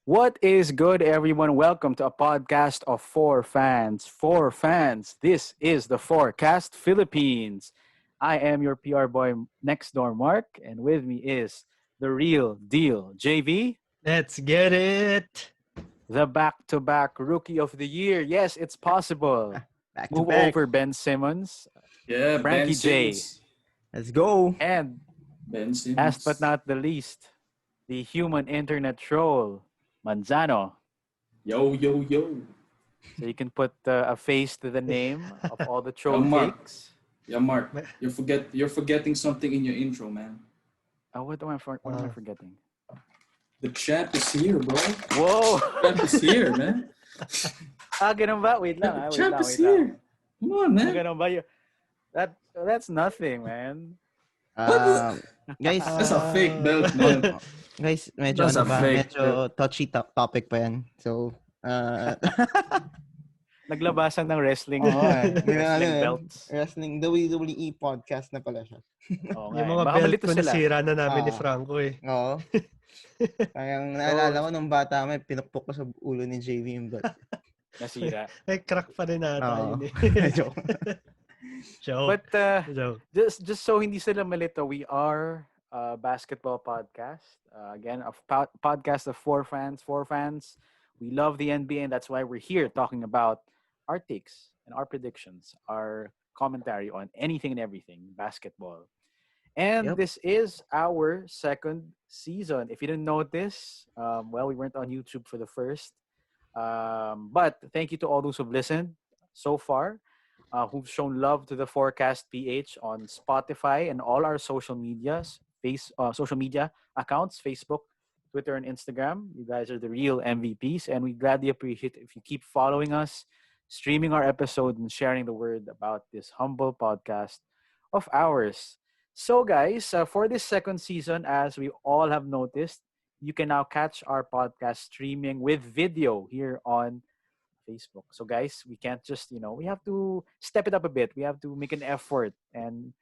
What is good, everyone? Welcome to a podcast of four fans. Four fans. This is the Fourcast Philippines. I am your PR boy next door, Mark, and with me is the real deal, JV, Let's get it. the back-to-back Rookie of the Year. Yes, it's possible. Back to Move back. over, Ben Simmons, Yeah, Ben Frankie Jay, Simmons. Let's go. and Ben last but Simmons. not the least, the human internet troll, Manzano. Yo, yo, yo. So you can put a face to the name of all the troll Mark. cakes. Yeah, Mark. You're forgetting something in your intro, man. Oh, what am I forgetting? The champ is here, bro. Whoa! Champ is here, man. Ganun ba? Wait lang, The wait champ lang, is wait lang. here. Come on, man. Ganun ba yun? That's nothing, man. Guys, That's a fake belt, man. guys, medyo That's a fake medyo touchy topic pa yan. So, Naglabasan ng wrestling, wrestling belts. Wrestling WWE podcast na pala siya. Oo nga Yung eh. mga Baka belt malito ko sila. nasira na namin ni Ah. Franco eh. Oo. Parang naalala ko nung bata may pinukpok ko sa ulo ni JV yung belt. Nasira. Ay, crack pa rin nata Oo. yun eh. Joke. Joke. But Joke. just so hindi sila malito, we are a basketball podcast. Again, a podcast of four fans. We love the NBA, and that's why we're here talking about our takes and our predictions, our commentary on anything and everything basketball. And Yep. this is our second season. If you didn't notice, well, we weren't on YouTube for the first. But thank you to all those who've listened so far, who've shown love to the Forecast PH on Spotify and all our social social media accounts, Facebook, Twitter, and Instagram. You guys are the real MVPs, and we gladly appreciate if you keep following us, streaming our episode, and sharing the word about this humble podcast of ours. So, guys, for this second season, as we all have noticed, you can now catch our podcast streaming with video here on Facebook. So, guys, we can't just, we have to step it up a bit. We have to make an effort. And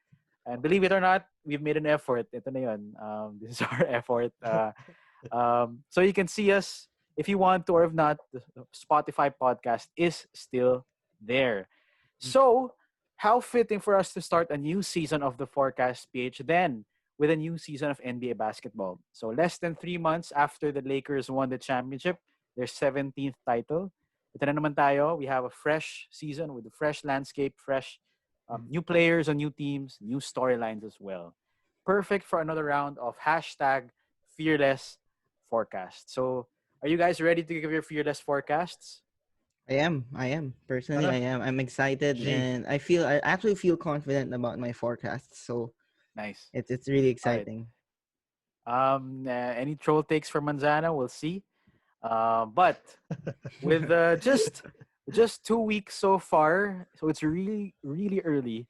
believe it or not, we've made an effort. Ito na yun. This is our effort. So you can see us if you want to, or if not, the Spotify podcast is still there. So, how fitting for us to start a new season of the Forecast PH then with a new season of NBA basketball. So, less than 3 months after the Lakers won the championship, their 17th title. Ito na naman tayo. We have a fresh season with a fresh landscape, fresh new players on new teams, new storylines as well. Perfect for another round of hashtag fearless forecast. So, are you guys ready to give your fearless forecasts? I am. Personally, Tara. I am. I'm excited G. and I actually feel confident about my forecasts. So, Nice. it's really exciting. Any troll takes for Manzana? We'll see. But with just 2 weeks so far, so it's really really early.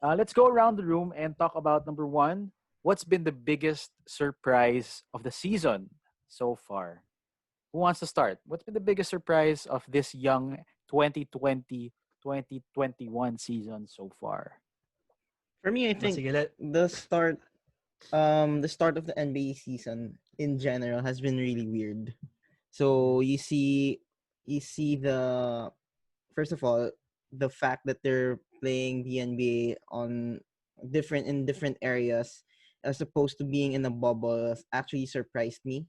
Let's go around the room and talk about number one. What's been the biggest surprise of the season so far? Who wants to start? What's been the biggest surprise of this young 2020-2021 season so far? For me, I think Sige, the start of the NBA season in general has been really weird. So you see the first of all the fact that they're playing the NBA on different areas as opposed to being in a bubble actually surprised me.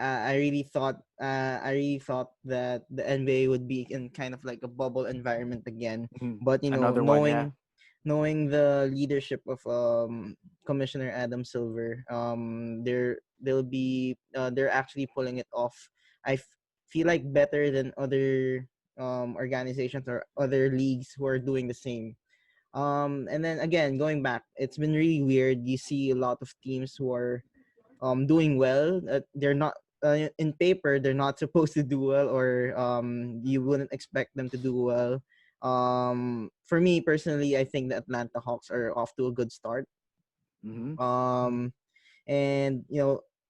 I really thought that the NBA would be in kind of like a bubble environment again. But Another one, yeah. knowing the leadership of Commissioner Adam Silver, they're actually pulling it off. Feel like better than other organizations or other leagues who are doing the same. And then again, going back, it's been really weird. You see a lot of teams who are doing well. They're not in paper. They're not supposed to do well, or you wouldn't expect them to do well. For me personally, I think the Atlanta Hawks are off to a good start. Mm-hmm. And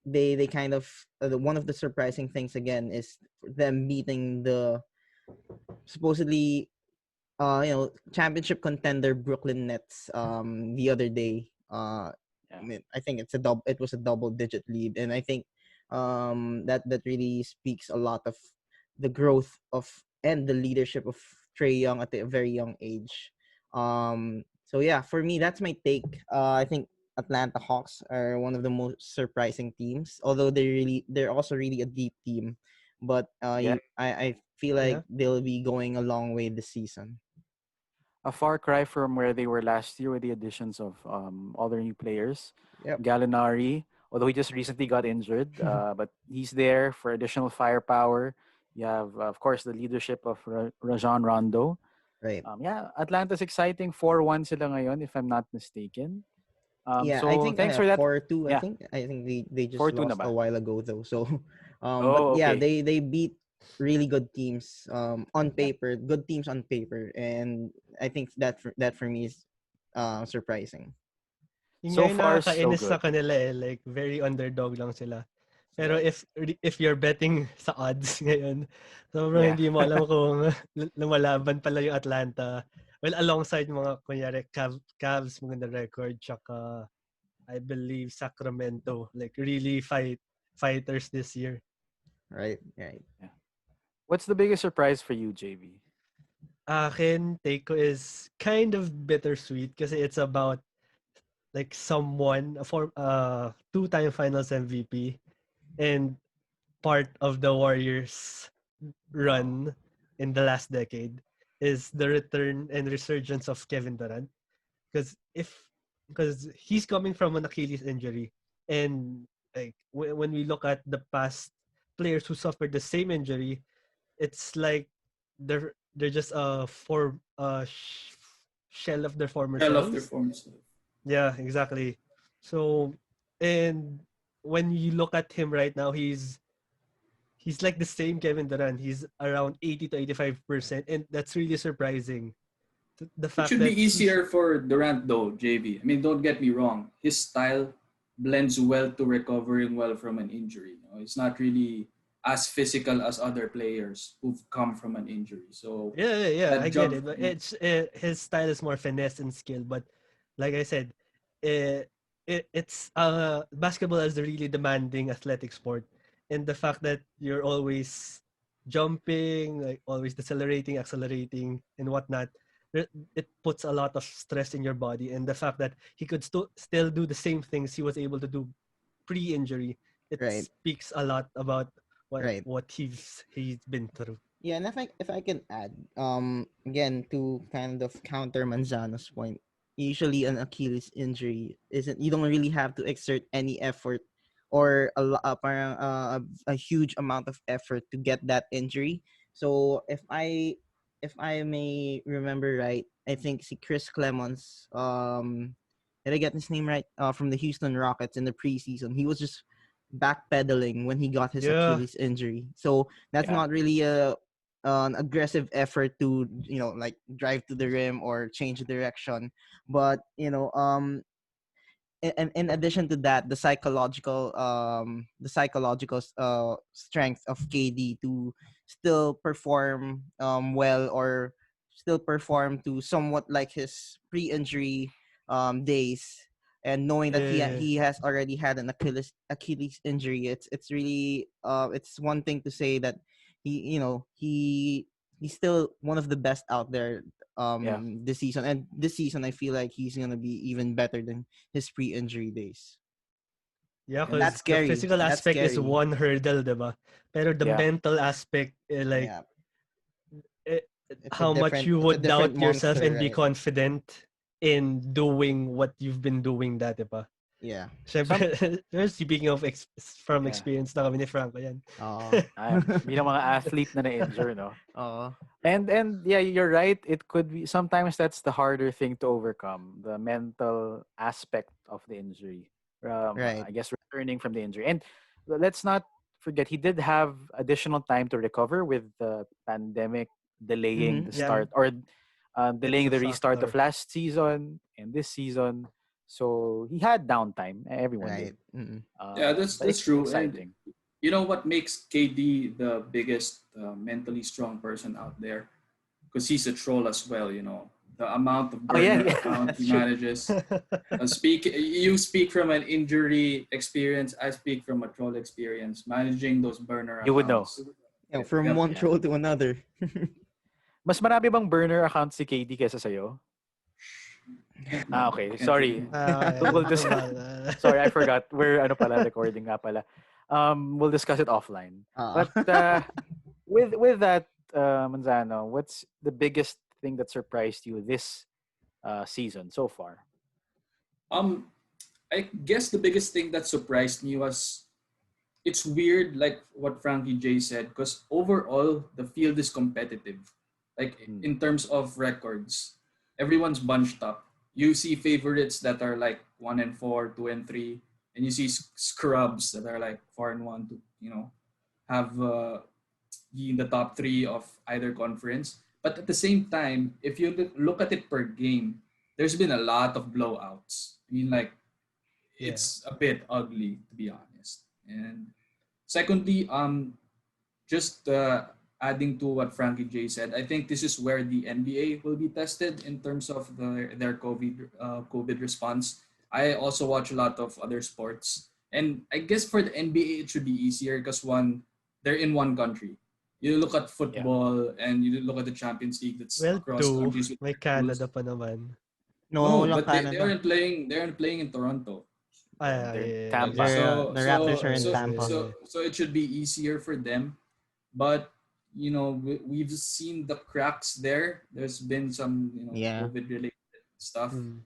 they kind of one of the surprising things again is them beating the supposedly championship contender Brooklyn Nets the other day. Yeah. I mean, I think it was a double digit lead, and I think that really speaks a lot of the growth of and the leadership of Trae Young at a very young age. So yeah, for me, that's my take. I think Atlanta Hawks are one of the most surprising teams, although they're also really a deep team. But Yeah. I feel Yeah. like they'll be going a long way this season. A far cry from where they were last year with the additions of all their new players. Yep. Gallinari, although he just recently got injured, but he's there for additional firepower. You have, of course, the leadership of Rajon Rondo. Right. Yeah, Atlanta's exciting. 4-1 sila ngayon, if I'm not mistaken. Yeah, I So think thanks for that. 4-2. Yeah, I think they just 4-2 na lost a ba? while ago though. So, but Oh, yeah, okay. they beat really good teams on paper, good teams on paper, and I think that for me is surprising. Yun nga So yung far, so nakakainis sa good. kanila eh. Like, very underdog lang sila. Pero Right. if you're betting sa odds ngayon, sobrang Yeah. hindi mo alam kung lumalaban pala yung Atlanta. Well, alongside mga, kunyari, Cavs, maganda record, tsaka, I believe, Sacramento. Like, really fighters this year. Right. Right. Yeah. What's the biggest surprise for you, JB? Akin, take ko is kind of bittersweet kasi it's about like someone, two-time finals MVP and part of the Warriors run in the last decade is the return and resurgence of Kevin Durant. Because he's coming from an Achilles injury, and like when we look at the past players who suffered the same injury, it's like they're just shell of their former Shell of their selves. former self. Yeah, exactly. So, and when you look at him right now, he's like the same Kevin Durant. He's around 80 to 85%, and that's really surprising. The It fact should be that easier for Durant though, JB. I mean, don't get me wrong. His style blends well to recovering well from an injury. You know, it's not really as physical as other players who've come from an injury. So yeah, I that get jump, it. But his style is more finesse and skill. But like I said, it's basketball is a really demanding athletic sport, and the fact that you're always jumping, like always decelerating, accelerating, and whatnot, it puts a lot of stress in your body. And the fact that he could still do the same things he was able to do pre-injury, it Right. speaks a lot about Right. what he's been through. Yeah, and if I can add, again to kind of counter Manzano's point, usually an Achilles injury isn't you don't really have to exert any effort or parang, a huge amount of effort to get that injury. So if I may remember right, I think si Chris Clemons, did I get his name right? From the Houston Rockets in the preseason, he was just backpedaling when he got his Yeah. Achilles injury. So that's Yeah. not really an aggressive effort to like drive to the rim or change direction, but in addition to that, the psychological strength of KD to still perform well or still perform to somewhat like his pre-injury days, and knowing that Yeah. he has already had an Achilles injury, it's really it's one thing to say that he's still one of the best out there Yeah. this season, and this season I feel like he's gonna be even better than his pre-injury days. Yeah, And that's because the scary. physical That's aspect is scary. one hurdle, diba? Pero the Yeah. mental aspect, like, Yeah. eh, how much you It's a would doubt different yourself monster, and be right? confident in doing what you've been doing dati pa. Yeah. Some Siyempre, speaking of from yeah. experience na kami ni Franco yan. Oh. Bilang mga athlete na na-injure, no? Oh. And yeah, you're right. It could be sometimes that's the harder thing to overcome, the mental aspect of the injury. Right. I guess returning from the injury. And let's not forget he did have additional time to recover with the pandemic delaying Mm-hmm. the Yeah, start or it's delaying a the restart of factor. last season and this season. So he had downtime. Everyone did. Right. Mm-hmm. yeah, But that's true. And exciting. you know what makes KD the biggest mentally strong person out there? Because he's a troll as well. You know, the amount of Oh yeah, burner yeah, account that's he true. manages. You speak from an injury experience. I speak from a troll experience. Managing those burner You would know. accounts. From Yep. one Yeah. troll to another. Mas marami bang burner account si KD kaysa sa'yo? Can't Ah, name. okay. Can't Sorry. name. We'll Ito dis- ba? Sorry, I forgot. We're ano pala recording nga pala. We'll discuss it offline. Ah. But with that, Manzano, what's the biggest thing that surprised you this season so far? Um, I guess the biggest thing that surprised me was it's weird, like what Frankie Jay said, because overall the field is competitive. Like Hmm. in terms of records, everyone's bunched up. You see favorites that are like 1-4, 2-3, and you see scrubs that are like 4-1 to have be in the top three of either conference. But at the same time, if you look at it per game, there's been a lot of blowouts. I mean, like Yeah. it's a bit ugly to be honest. And secondly, just adding to what Frankie J said, I think this is where the NBA will be tested in terms of their COVID response. I also watch a lot of other sports, and I guess for the NBA it should be easier because one, they're in one country. You look at Yeah. football and you look at the Champions League that's Well, across two. countries with May their rules. Canada pa naman. No, No, lang but they Canada. aren't playing. They aren't playing in Toronto. Yeah, Ah, they're in yeah, Like, Tampa. yeah. The Raptors are in Tampa. so it should be easier for them, but we've seen the cracks there. There's been some Yeah. COVID related stuff. Mm.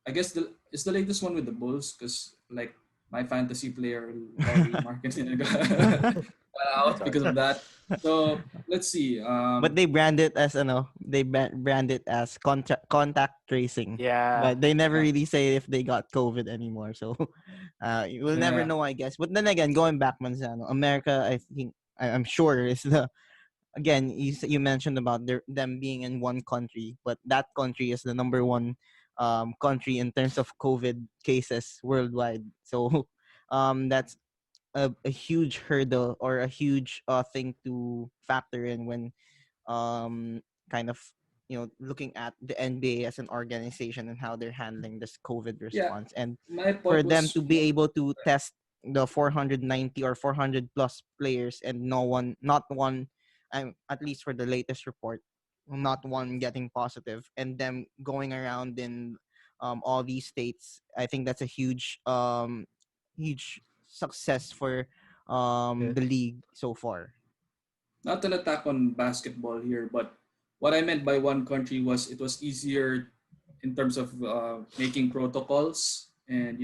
I guess it's the latest one with the Bulls because like my fantasy player Laurie Marketing got out Sorry. because of that. So let's see. But they brand it as brand it as contact tracing. Yeah. But they never Yeah, really say if they got COVID anymore. So you will never yeah, know, I guess. But then again, going back, Manzano, America, I think I'm sure is the again you mentioned about them being in one country, but that country is the number one country in terms of COVID cases worldwide. So that's a huge hurdle or a huge thing to factor in when um kind of looking at the NBA as an organization and how they're handling this COVID yeah. response, and My for point them was to be able to test the 490 or 400 plus players and not one, at least for the latest report, not one getting positive, and them going around in all these states. I think that's a huge success for Yeah. the league so far. not an attack on basketball here, but what I meant by one country was it was easier in terms of making protocols and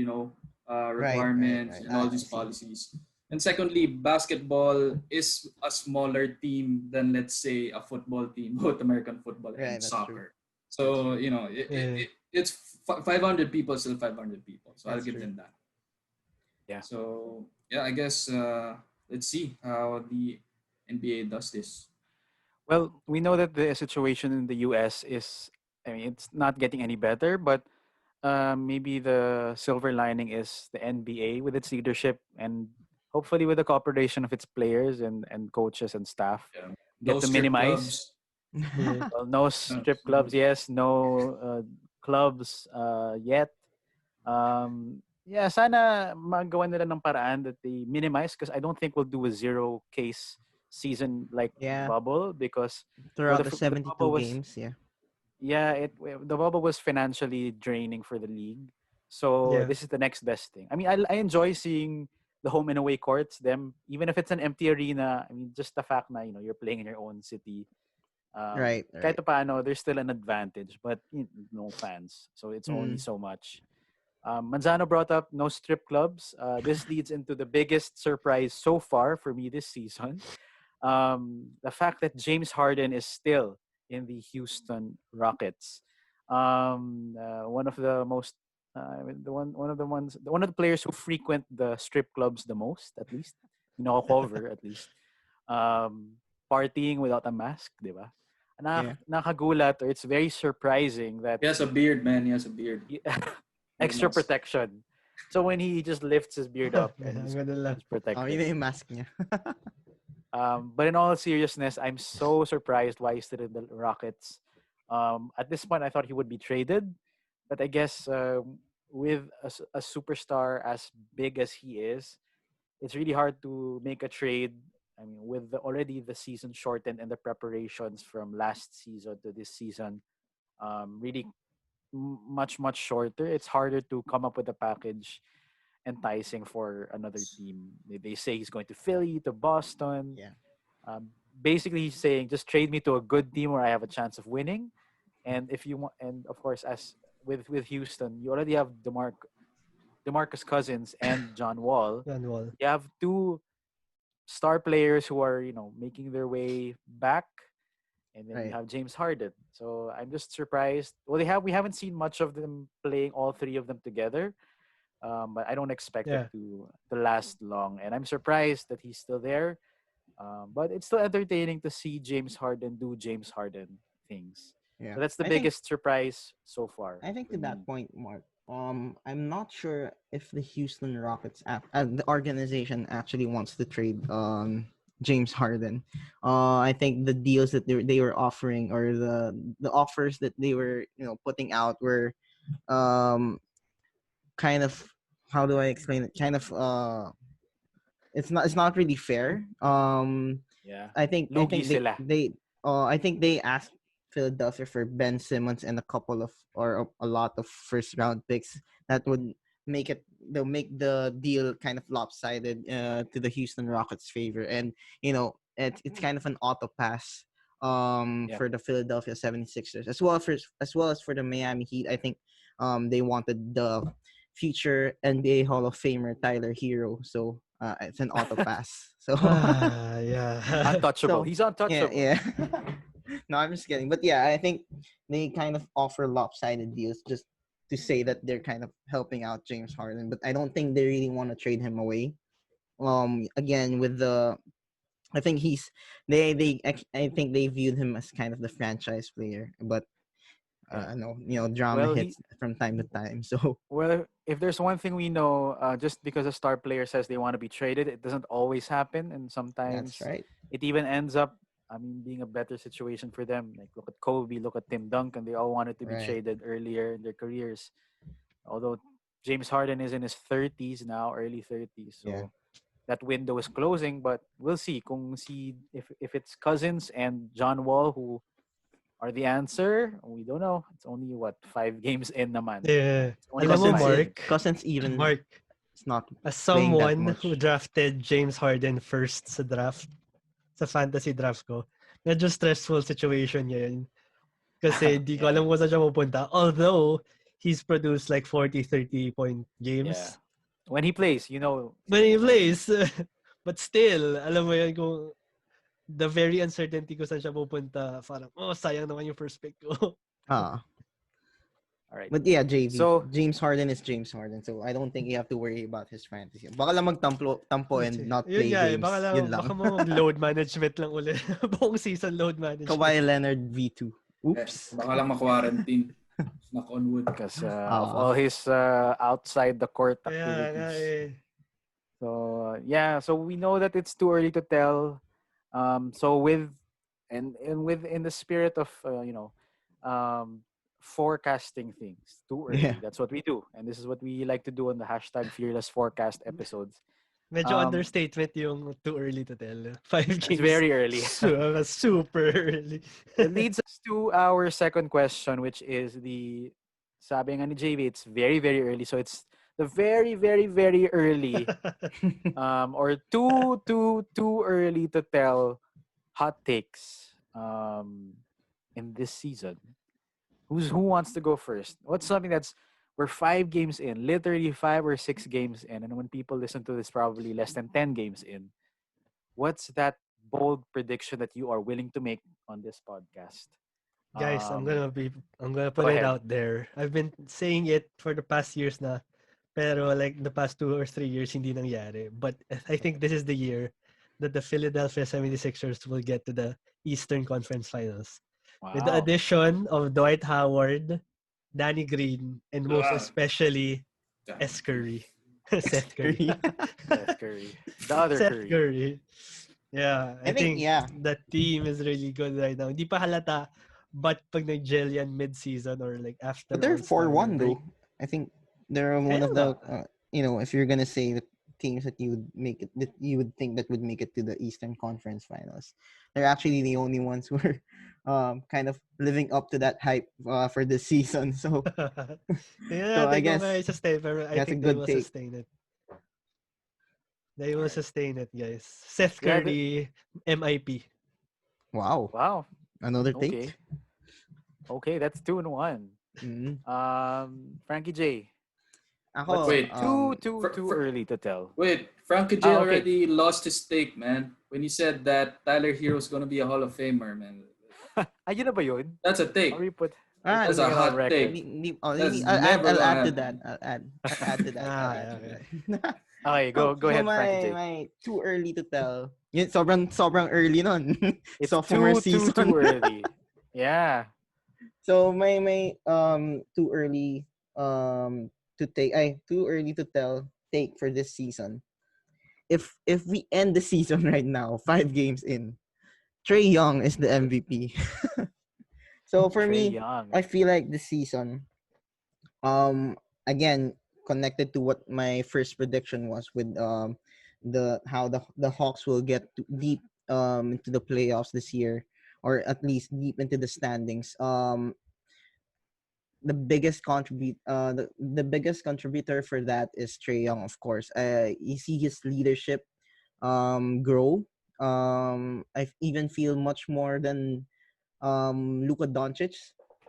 Right, right, requirements right. and all I these see. policies. And secondly, basketball is a smaller team than let's say a football team, both American football Right, and that's true. soccer. So Yeah. it's 500 people, still 500 people. So I'll That's give true. them that. Yeah. So yeah, I guess let's see how the NBA does this. Well, we know that the situation in the US is, I mean, it's not getting any better, but maybe the silver lining is the NBA with its leadership and hopefully with the cooperation of its players and coaches and staff Yeah. get No to strip minimize. clubs. Yeah. Well, no strip clubs, yes, no clubs yet. Yeah, sana magawa nila ng paraan that they minimize because I don't think we'll do a zero case season like Yeah, bubble because well throughout the the bubble 72 was games, yeah. yeah the bubble was financially draining for the league. So Yeah. this is the next best thing. I mean, I enjoy seeing the home and away courts, them even if it's an empty arena. I mean, just the fact na you're playing in your own city. Right, Kahit right. pa paano, there's still an advantage, but no fans, so it's only Mm. so much. Manzano brought up no strip clubs. This leads into the biggest surprise so far for me this season. The fact that James Harden is still in the Houston Rockets. One of the most, one of the players who frequent the strip clubs the most, at least, cover at least. Partying without a mask, di ba? Yeah. Nakagulat, or it's very surprising that He has a beard, man. He has a beard. No extra mask. protection. So when he just lifts his beard up and Ang ganda lang. he's Oh, protected. yun na yung mask niya. But in all seriousness, I'm so surprised why he's still in the Rockets. At this point, I thought he would be traded, but I guess with a superstar as big as he is, it's really hard to make a trade. I mean, with already the season shortened and the preparations from last season to this season, really much shorter. It's harder to come up with a package enticing for another team. They say he's going to Philly, to Boston. Yeah. Basically, he's saying just trade me to a good team where I have a chance of winning. And if you want, and of course, as with Houston, you already have DeMarcus Cousins and John Wall. Manual. You have two star players who are making their way back, and then you Right. have James Harden. So I'm just surprised. Well, we haven't seen much of them playing all three of them together, but I don't expect it Yeah. to last long. And I'm surprised that he's still there. But it's still entertaining to see James Harden do James Harden things. Yeah. So that's the I think biggest surprise so far. I think for to that me. point, Mark, I'm not sure if the Houston Rockets, the organization, actually wants to trade James Harden. I think the deals that they were offering, or the offers that they were putting out, were um kind of, how do I explain it? Kind of it's not really fair. Yeah. I Lugi think sila. I think they asked Philadelphia for Ben Simmons and a couple of, or a lot of first round picks that would they'll make the deal kind of lopsided to the Houston Rockets' favor. And it's kind of an auto pass Yeah. for the Philadelphia 76ers, as well as for the Miami Heat. I think they wanted the future NBA Hall of Famer Tyler Hero, so it's an auto pass. So Yeah. Untouchable. so He's yeah, untouchable. yeah. No, I'm just kidding. But yeah, I think they kind of offer lopsided deals just to say that they're kind of helping out James Harden. But I don't think they really want to trade him away. Again, with the, I think I think they viewed him as kind of the franchise player. But Yeah. no, drama Well, hits from time to time. So if there's one thing we know, just because a star player says they want to be traded, it doesn't always happen, and that's sometimes right. it even ends up, I mean, being a better situation for them. Like look at Kobe, look at Tim Duncan. They all wanted to be Right. traded earlier in their careers. Although James Harden is in his 30s now, early 30s, Yeah. so that window is closing. But we'll see. If it's Cousins and John Wall who are the answer, we don't know. It's only 5 games in naman. Yeah. It's only Alam been mo, Cousins, five. Mark, Cousins even Mark, is not as playing that someone who much. drafted James Harden first sa draft, sa fantasy draft ko, medyo stressful situation niya yun. Kasi di ko Yeah. alam kung saan siya pupunta. Although, he's produced like 40, 30 point games. Yeah. When he plays, When he plays. But still, alam mo yun, kung the very uncertainty kung saan siya pupunta, parang, sayang naman yung first pick ko. Ah. All right. But yeah, JV. So James Harden is James Harden. So I don't think you have to worry about his fantasy. Baka lang tampo and not Yun play nga, games. baka, Yun lang. baka mo load management lang ulit. Buong season load management. Kawhi Leonard V2. Oops. Baka lang ma-quarantine. Knock on wood. because of all his outside the court Kaya nga activities. eh. So yeah, so we know that it's too early to tell. So with in the spirit of forecasting things too early. Yeah. That's what we do, and this is what we like to do on the #Fearless Forecast episodes. Medyo understatement yung too early to tell. 5 games. It's very early. Super early. It leads us to our second question, which is sabi nga ni JV, it's very, very early. So it's the very, very, very early, or too early to tell hot takes in this season. Who wants to go first? What's something we're 5 games in, literally 5 or 6 games in, and when people listen to this, probably less than 10 games in. What's that bold prediction that you are willing to make on this podcast? Guys, I'm gonna put Go it ahead. out there. I've been saying it for the past years na, pero like the past 2 or 3 years hindi nangyari. But I think this is the year that the Philadelphia 76ers will get to the Eastern Conference Finals. Wow. With the addition of Dwight Howard, Danny Green, and most especially S. Curry. Seth Curry. Seth Curry. The other Seth Curry. Curry. Yeah, I think yeah. that team is really good right now. Hindi pa halata, But pag nag-gel yan mid-season or like after But they're All-Star 4-1 break, though. I think they're one kaya of nga. the if you're gonna say the teams that you would make it, that you would think that would make it to the Eastern Conference Finals, they're actually the only ones who are kind of living up to that hype for this season. So Tingnan so I natin kung guess kaya sustain, pero I that's a think they good will take. sustain it. They will Alright. sustain it, guys. Seth Yeah, Curry, MIP. Wow, wow. another Okay. take. Okay, that's 2-1. Mm. Frankie J. Ako, Wait. Too early to tell. Wait, Frankie Jay Okay. already lost his stake, man. When he said that Tyler Hero's gonna be a Hall of Famer, man. Ayun na ba yun? That's a Are take. we ah, That's putting a it on hot record? take. I'll That's add, never gonna I'll add to happen. that. I'll add to that. I'll add to Okay. that. Okay, go ahead, Frankie J. my too early to tell. Yun, sobrang early nun. It's Sophomore too season. early. Yeah. So my too early to take too early to tell take for this season. If we end the season right now, 5 games in, Trae Young is the MVP. So for Trae me, Young. I feel like this season, again connected to what my first prediction was with the Hawks will get deep into the playoffs this year, or at least deep into the standings. The biggest contributor for that is Trae Young, of course. You see his leadership grow. I even feel much more than Luka Doncic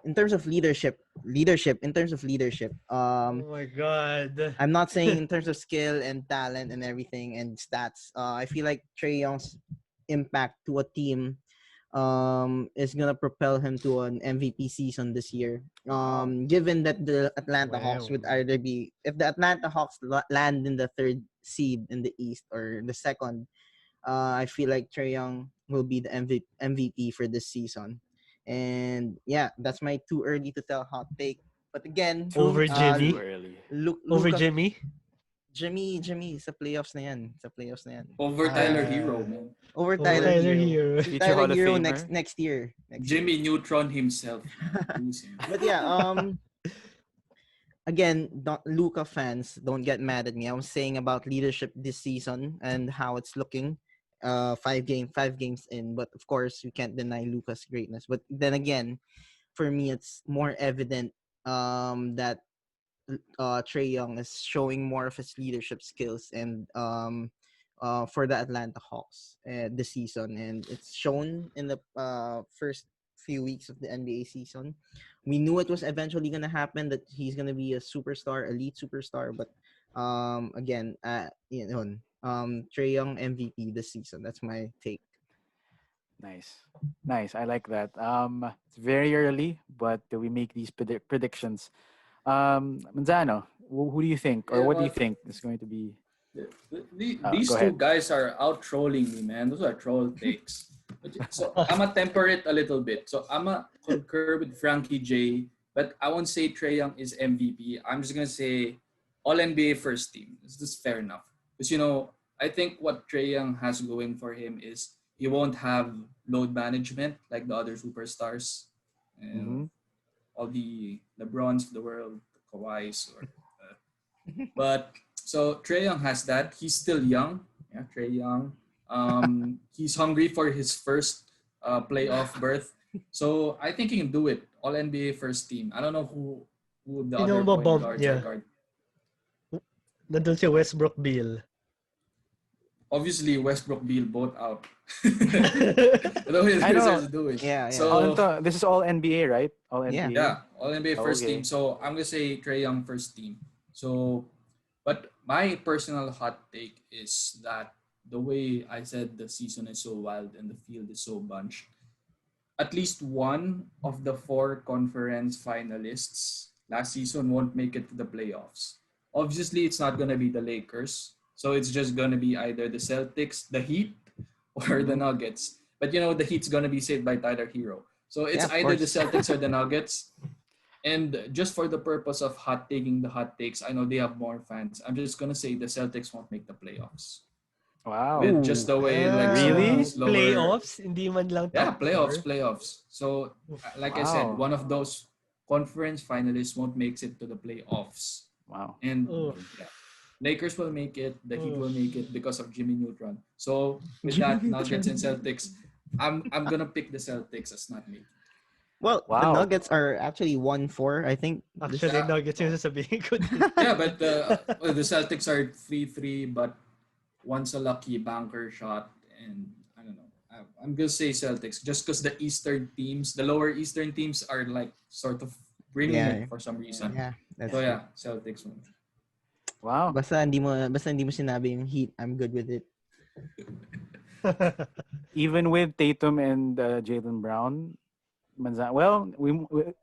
in terms of leadership. In terms of leadership. Oh my God. I'm not saying in terms of skill and talent and everything and stats. I feel like Trae Young's impact to a team is gonna propel him to an MVP season this year. Given that the Atlanta Hawks would Wow. either be, if the Atlanta Hawks land in the third seed in the East or the second, I feel like Trae Young will be the MVP for this season. And yeah, that's my too early to tell hot take. But again, Over Jimmy? Too early. Over Luka, Jimmy? Jimmy, sa playoffs na yan. Over Tyler Hero, man. Over Over Tyler Tyler Hero. Hero. Si Future Tyler Hall of Hero Famer. next year. Jimmy Neutron himself. Losing. But yeah, again, Luka fans, don't get mad at me. I was saying about leadership this season and how it's looking. 5 games in, but of course we can't deny Luka's greatness. But then again, for me, it's more evident that Trae Young is showing more of his leadership skills and for the Atlanta Hawks this season, and it's shown in the first few weeks of the NBA season. We knew it was eventually gonna happen, that he's gonna be a superstar, elite superstar, but again, Trae Young MVP this season. That's my take. Nice. I like that. It's very early, but we make these predictions. Manzano, who do you think, or Yeah, what do you well, think is going to be? these Go two ahead. guys are out trolling me, man. Those are troll takes. So I'm gonna temper it a little bit. So I'm gonna concur with Frankie J, but I won't say Trae Young is MVP. I'm just gonna say All NBA first team. It's just fair enough. Because I think what Trae Young has going for him is he won't have load management like the other superstars. Mm-hmm. All the LeBrons of the world, the Kawhis, but so Trae Young has that. He's still young. Yeah, Trae Young. He's hungry for his first playoff berth. So I think he can do it. All NBA first team. I don't know who the Sino other mo point bump guards are niya? guard. Nandun si Westbrook Bill. Obviously, Westbrook Beal both out. The way the I know. Wizards do it. Yeah. So This is all NBA, right? All Yeah. NBA. yeah, All NBA first team. Okay. So I'm gonna say Trae Young first team. So, but my personal hot take is that the way I said the season is so wild and the field is so bunched, at least one of the four conference finalists last season won't make it to the playoffs. Obviously, it's not gonna be the Lakers. So it's just gonna be either the Celtics, the Heat, or the Nuggets. But the Heat's gonna be saved by Tyler Hero. So it's Yeah, of either the course. Celtics or the Nuggets. And just for the purpose of taking the hot takes, I know they have more fans. I'm just gonna say the Celtics won't make the playoffs. Wow. with just the way like some of Really? these lower Playoffs? Hindi man lang yeah top playoffs 4? playoffs. So like I said, Wow. one of those conference finalists won't makes it to the playoffs, Wow. and Oof. yeah, Lakers will make it, the Heat will Oof. make it because of Jimmy Neutron. So with Jimmy that, Nuggets and Neutron. Celtics, I'm gonna pick the Celtics as not making. Well, the Wow. Nuggets are actually 1-4. I think this. Actually, Yeah, Nuggets yung sasabihin ko din. yeah, but well, the Celtics are 3-3, but once a lucky banker shot, and I don't know. I'm gonna say Celtics just because the Eastern teams, the lower Eastern teams, are like sort of bringing Yeah, it for some reason. yeah, that's So true. yeah, Celtics win. Wow. Basta hindi mo sinabi yung Heat, I'm good with it. Even with Tatum and Jalen Brown, Manzano. Well, we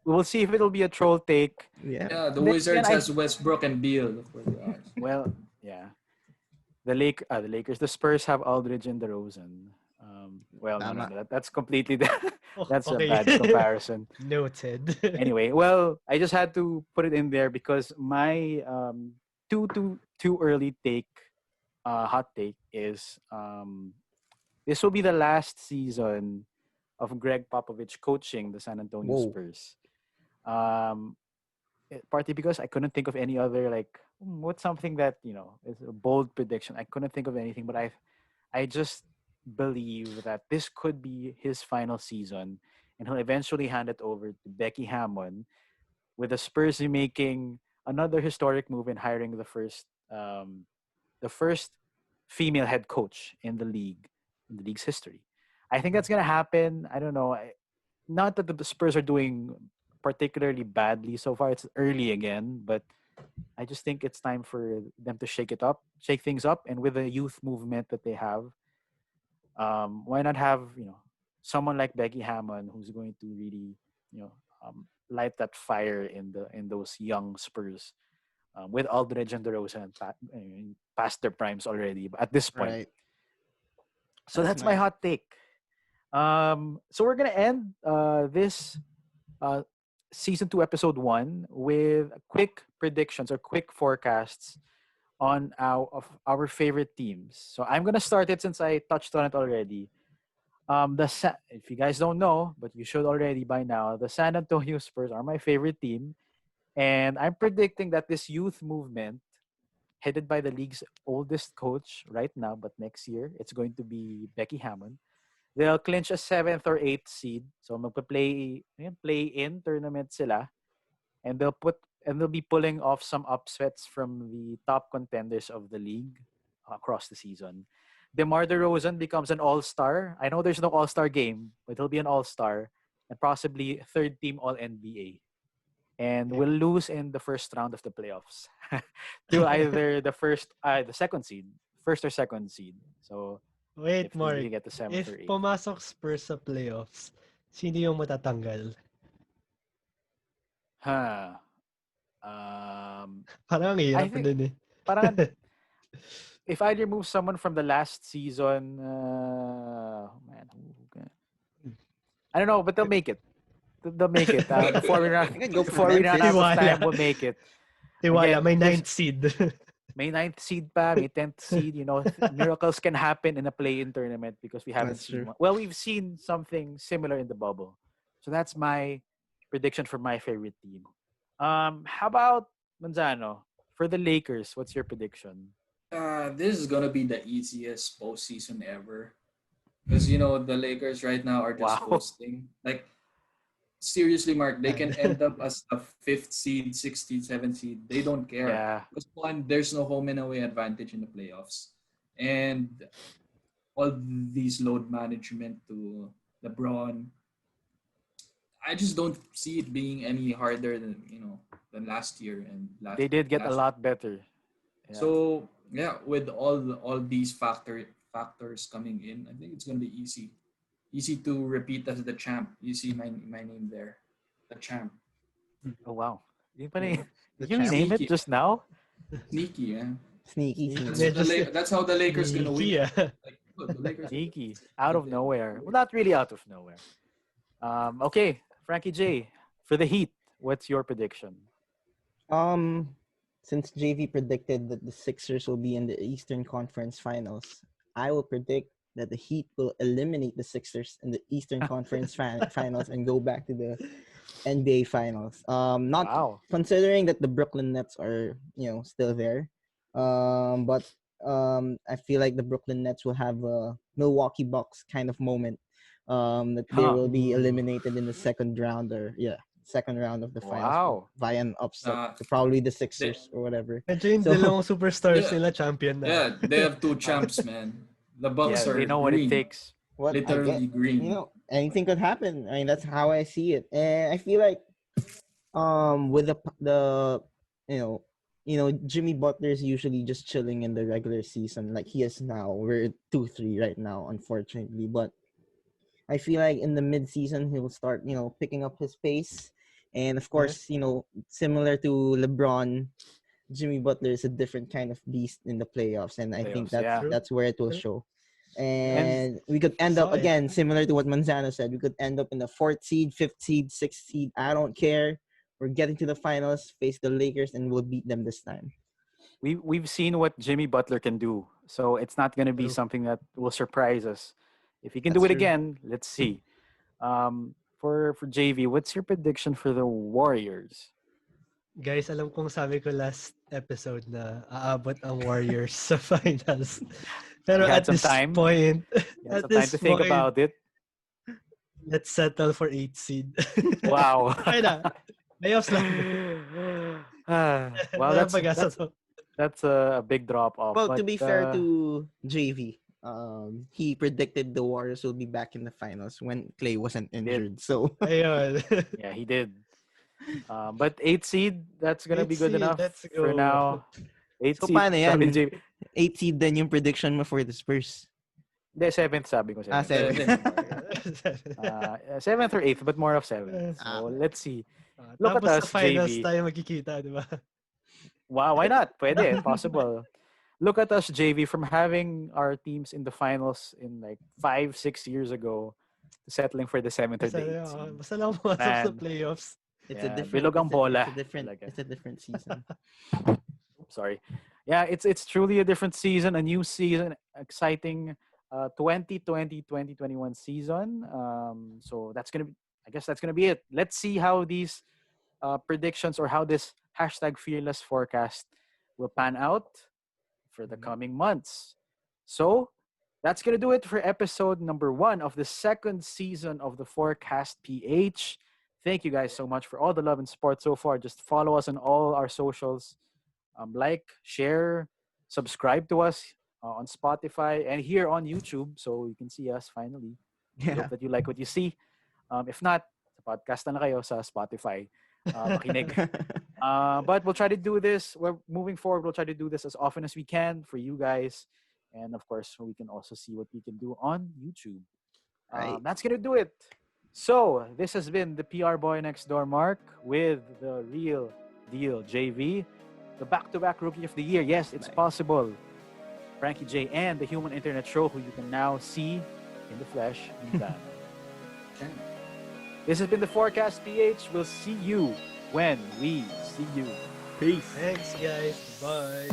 will see if it'll be a troll take. Yeah. Yeah, the And then Wizards again, has Westbrook and Beal. Of course, they are. well, yeah. The Lakers, the Spurs have Aldridge and DeRozan. Well, no, Tama. that's completely that's a Okay. bad comparison. Noted. Anyway, well, I just had to put it in there because my too early take, hot take is this will be the last season of Greg Popovich coaching the San Antonio Whoa. Spurs. Partly because I couldn't think of any other what's something that is a bold prediction. I couldn't think of anything, but I just believe that this could be his final season, and he'll eventually hand it over to Becky Hammon, with the Spurs making another historic move in hiring the first female head coach in the league's history. I think that's gonna happen. I don't know. Not that the Spurs are doing particularly badly so far. It's early again, but I just think it's time for them to shake things up, and with the youth movement that they have, why not have someone like Becky Hammon who's going to really light that fire in those young Spurs, with Aldridge and DeRozan past their primes already at this point. Right. So that's my nice. hot take. So we're gonna end this uh, season 2, episode 1 with quick predictions or quick forecasts on our favorite teams. So I'm gonna start it since I touched on it already. If you guys don't know, but you should already by now, the San Antonio Spurs are my favorite team, and I'm predicting that this youth movement, headed by the league's oldest coach right now, but next year it's going to be Becky Hammon. They'll clinch a 7th or 8th seed. So play-in tournament sila, and they'll be pulling off some upsets from the top contenders of the league across the season. DeMar DeRozan becomes an all-star. I know there's no all-star game, but he'll be an all-star and possibly third team all-NBA. And Okay. will lose in the first round of the playoffs to either the second seed, first or second seed. So Wait, if they Mark. really get the 7th If or 8th. pumasok Spurs sa playoffs, sino yung matatanggal? Huh. Um, Parang ang I hirap think dun eh. parang if I remove someone from the last season, man, I don't know, but they'll make it. They'll make it. Before we run I could go for before we run out Memphis. of Tiwala. time, we'll make it. Tiwala, Again, may this- 9th seed. May 9th seed pa, may 10th seed. Miracles can happen in a play-in tournament because we haven't That's seen true. one. Well, we've seen something similar in the bubble. So that's my prediction for my favorite team. How about Manzano? For the Lakers, what's your prediction? This is gonna be the easiest postseason ever, because the Lakers right now are just Wow. hosting. Like seriously, Mark, they can end up as a 5th seed, 6th seed, 7th seed. They don't care. Yeah. Because one, there's no home and away advantage in the playoffs, and all these load management to LeBron. I just don't see it being any harder than last year and They did get a last. lot better. Yeah. So yeah, with all these factors coming in, I think it's gonna be easy to repeat as the champ. You see my name there, the champ. Oh wow. Did The you champ. name it Sneaky. just now? Sneaky, man. Sneaky. That's how the Lakers gonna win. Sneaky, ah. Like, look, the Lakers. Sneaky. Out of nowhere. Well, not really out of nowhere. Okay, Frankie J. For the Heat, what's your prediction? Since JV predicted that the Sixers will be in the Eastern Conference Finals, I will predict that the Heat will eliminate the Sixers in the Eastern Conference Finals and go back to the NBA Finals. Not Wow. considering that the Brooklyn Nets are, still there. But I feel like the Brooklyn Nets will have a Milwaukee Bucks kind of moment. That they Huh. will be eliminated in the second round of the finals Wow. via an upset. Uh, So probably the they, Sixers or whatever. Medyo yung So dalawang superstars yeah, nila champion na. yeah, they have two champs, man. The Bucks Yeah, yeah, they are know what it green, takes. what I get, literally green. anything could happen. I mean, that's how I see it, and I feel like with the Jimmy Butler's usually just chilling in the regular season like he is now. We're 2-3 right now, unfortunately, but I feel like in the mid-season he'll start picking up his pace, and of course similar to LeBron, Jimmy Butler is a different kind of beast in the playoffs, and I think Playoffs, yeah. True. that's where it will True. show. And And we could end Saw up it. again similar to what Manzano said. We could end up in the fourth seed, fifth seed, sixth seed. I don't care. We're getting to the finals, face the Lakers, and we'll beat them this time. we've seen what Jimmy Butler can do, so it's not going to be True. something that will surprise us. If he can do That's it true. again, let's see. For JV, what's your prediction for the Warriors? Guys, alam kong sabi ko last episode na aabot ang Warriors sa finals. Pero You had at some this time. point, You had at some time this to think point, about it. let's settle for 8th seed. Wow. Okay na. Playoffs lang. Wow, Walang pag-asa to. that's a big drop off. Well, but, to be fair to JV, he predicted the Warriors will be back in the finals when Clay wasn't injured. So Ayun. yeah, he did. But 8th seed, that's gonna be 8th good seed, enough let's for go. now. 8th So seed, paano sabi ni yan? JV. 8 seed din yung prediction mo for the Spurs. Hindi, 7th sabi ko. 7th. 7. 7th or 8th, but more of 7th. So, Ah. let's see. Look at Tapos us, sa finals JV. tayo magkikita, di ba? Wow, why not? Pwede, possible. Look at us, JV, from having our teams in the finals in like 5-6 years ago, settling for the 7th or the 8th seed. Basta lang pumasok sa Man. playoffs. It's Yeah, a different bilog ang bola. Talaga. it's a different season. Sorry. Yeah, it's truly a different season, a new season, exciting 2020-2021 season. So I guess that's gonna be it. Let's see how these predictions or how this hashtag fearless forecast will pan out for the coming months. So that's gonna do it for episode number 1 of the second season of the Fourcast PH. Thank you guys so much for all the love and support so far. Just follow us on all our socials. Like, share, subscribe to us on Spotify and here on YouTube so you can see us finally. We Yeah. hope that you like what you see. If not, sa podcast na lang kayo sa Spotify. Makinig. But we'll try to do this. We're moving forward. We'll try to do this as often as we can for you guys. And of course, we can also see what we can do on YouTube. Right. That's going to do it. So, this has been the PR boy next door, Mark, with the real deal, JV. The back-to-back Rookie of the Year. Yes, it's possible. Frankie Jay and the Human Internet Show, who you can now see in the flesh. Manzano. This has been the Fourcast PH. We'll see you when we see you. Peace. Thanks, guys. Bye.